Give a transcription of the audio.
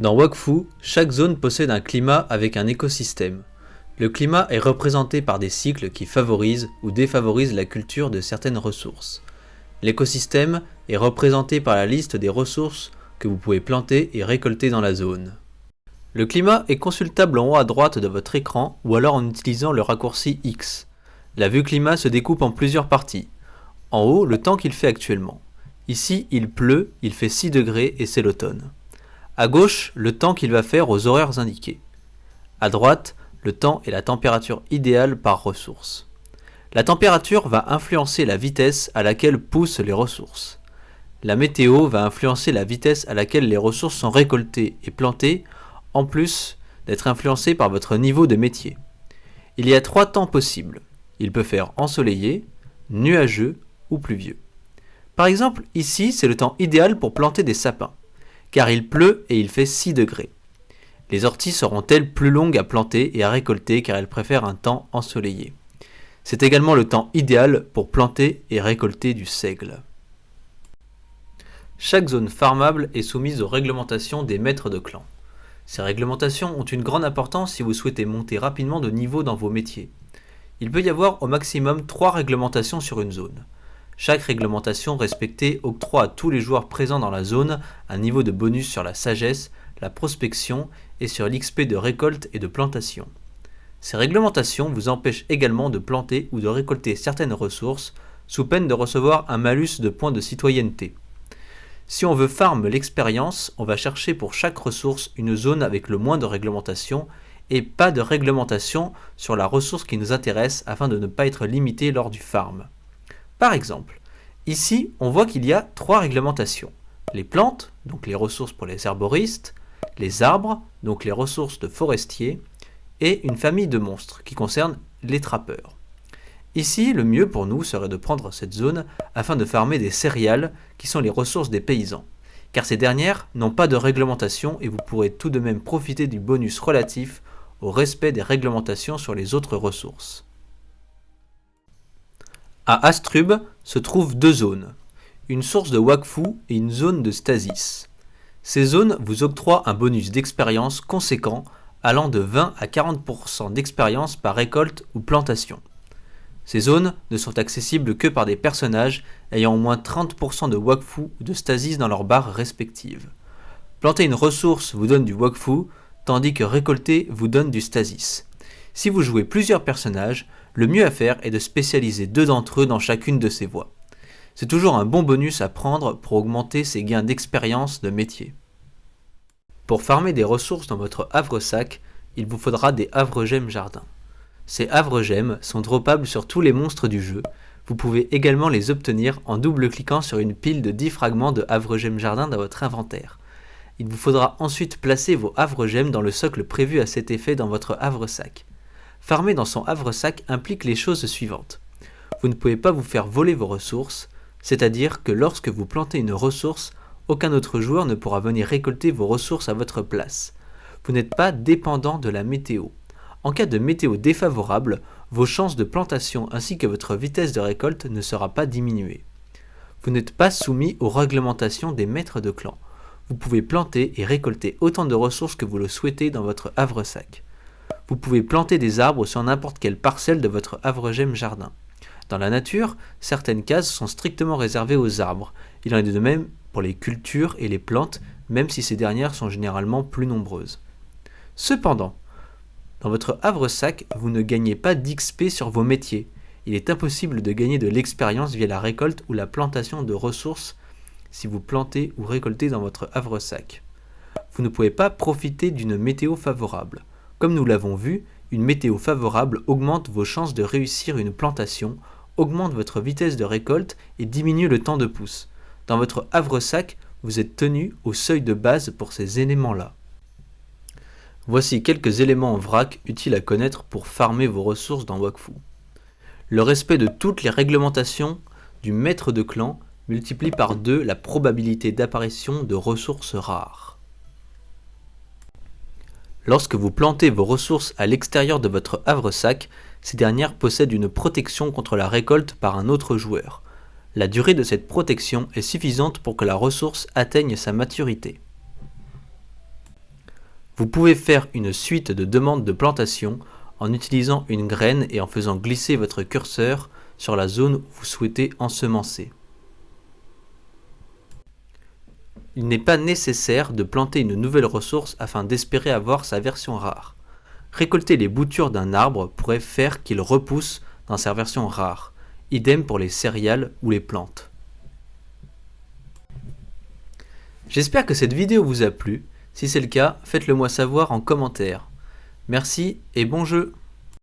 Dans Wakfu, chaque zone possède un climat avec un écosystème. Le climat est représenté par des cycles qui favorisent ou défavorisent la culture de certaines ressources. L'écosystème est représenté par la liste des ressources que vous pouvez planter et récolter dans la zone. Le climat est consultable en haut à droite de votre écran ou alors en utilisant le raccourci X. La vue climat se découpe en plusieurs parties. En haut, le temps qu'il fait actuellement. Ici, il pleut, il fait 6 degrés et c'est l'automne. À gauche, le temps qu'il va faire aux horaires indiqués. À droite, le temps et la température idéale par ressource. La température va influencer la vitesse à laquelle poussent les ressources. La météo va influencer la vitesse à laquelle les ressources sont récoltées et plantées, en plus d'être influencée par votre niveau de métier. Il y a 3 temps possibles. Il peut faire ensoleillé, nuageux ou pluvieux. Par exemple, ici, c'est le temps idéal pour planter des sapins, car il pleut et il fait 6 degrés. Les orties seront-elles plus longues à planter et à récolter car elles préfèrent un temps ensoleillé. C'est également le temps idéal pour planter et récolter du seigle. Chaque zone farmable est soumise aux réglementations des maîtres de clan. Ces réglementations ont une grande importance si vous souhaitez monter rapidement de niveau dans vos métiers. Il peut y avoir au maximum 3 réglementations sur une zone. Chaque réglementation respectée octroie à tous les joueurs présents dans la zone un niveau de bonus sur la sagesse, la prospection et sur l'XP de récolte et de plantation. Ces réglementations vous empêchent également de planter ou de récolter certaines ressources sous peine de recevoir un malus de points de citoyenneté. Si on veut farm l'expérience, on va chercher pour chaque ressource une zone avec le moins de réglementation et pas de réglementation sur la ressource qui nous intéresse afin de ne pas être limité lors du farm. Par exemple, ici on voit qu'il y a 3 réglementations. Les plantes, donc les ressources pour les herboristes, les arbres, donc les ressources de forestiers, et une famille de monstres qui concerne les trappeurs. Ici, le mieux pour nous serait de prendre cette zone afin de farmer des céréales qui sont les ressources des paysans, car ces dernières n'ont pas de réglementation et vous pourrez tout de même profiter du bonus relatif au respect des réglementations sur les autres ressources. À Astrub se trouvent 2 zones, une source de Wakfu et une zone de stasis. Ces zones vous octroient un bonus d'expérience conséquent allant de 20 à 40% d'expérience par récolte ou plantation. Ces zones ne sont accessibles que par des personnages ayant au moins 30% de Wakfu ou de stasis dans leurs barres respectives. Planter une ressource vous donne du Wakfu, tandis que récolter vous donne du stasis. Si vous jouez plusieurs personnages, le mieux à faire est de spécialiser 2 d'entre eux dans chacune de ces voies. C'est toujours un bon bonus à prendre pour augmenter ses gains d'expérience de métier. Pour farmer des ressources dans votre havre-sac, il vous faudra des havre-gemmes jardin. Ces havre-gemmes sont droppables sur tous les monstres du jeu. Vous pouvez également les obtenir en double-cliquant sur une pile de 10 fragments de havre-gemmes jardin dans votre inventaire. Il vous faudra ensuite placer vos havre-gemmes dans le socle prévu à cet effet dans votre havre-sac. Farmer dans son havre-sac implique les choses suivantes. Vous ne pouvez pas vous faire voler vos ressources, c'est-à-dire que lorsque vous plantez une ressource, aucun autre joueur ne pourra venir récolter vos ressources à votre place. Vous n'êtes pas dépendant de la météo. En cas de météo défavorable, vos chances de plantation ainsi que votre vitesse de récolte ne sera pas diminuée. Vous n'êtes pas soumis aux réglementations des maîtres de clan. Vous pouvez planter et récolter autant de ressources que vous le souhaitez dans votre havre-sac. Vous pouvez planter des arbres sur n'importe quelle parcelle de votre havre-gemme jardin. Dans la nature, certaines cases sont strictement réservées aux arbres. Il en est de même pour les cultures et les plantes, même si ces dernières sont généralement plus nombreuses. Cependant, dans votre havre-sac, vous ne gagnez pas d'XP sur vos métiers. Il est impossible de gagner de l'expérience via la récolte ou la plantation de ressources si vous plantez ou récoltez dans votre havre-sac. Vous ne pouvez pas profiter d'une météo favorable. Comme nous l'avons vu, une météo favorable augmente vos chances de réussir une plantation, augmente votre vitesse de récolte et diminue le temps de pousse. Dans votre havre-sac, vous êtes tenu au seuil de base pour ces éléments-là. Voici quelques éléments en vrac utiles à connaître pour farmer vos ressources dans Wakfu. Le respect de toutes les réglementations du maître de clan multiplie par 2 la probabilité d'apparition de ressources rares. Lorsque vous plantez vos ressources à l'extérieur de votre havre-sac, ces dernières possèdent une protection contre la récolte par un autre joueur. La durée de cette protection est suffisante pour que la ressource atteigne sa maturité. Vous pouvez faire une suite de demandes de plantation en utilisant une graine et en faisant glisser votre curseur sur la zone où vous souhaitez ensemencer. Il n'est pas nécessaire de planter une nouvelle ressource afin d'espérer avoir sa version rare. Récolter les boutures d'un arbre pourrait faire qu'il repousse dans sa version rare. Idem pour les céréales ou les plantes. J'espère que cette vidéo vous a plu. Si c'est le cas, faites-le moi savoir en commentaire. Merci et bon jeu!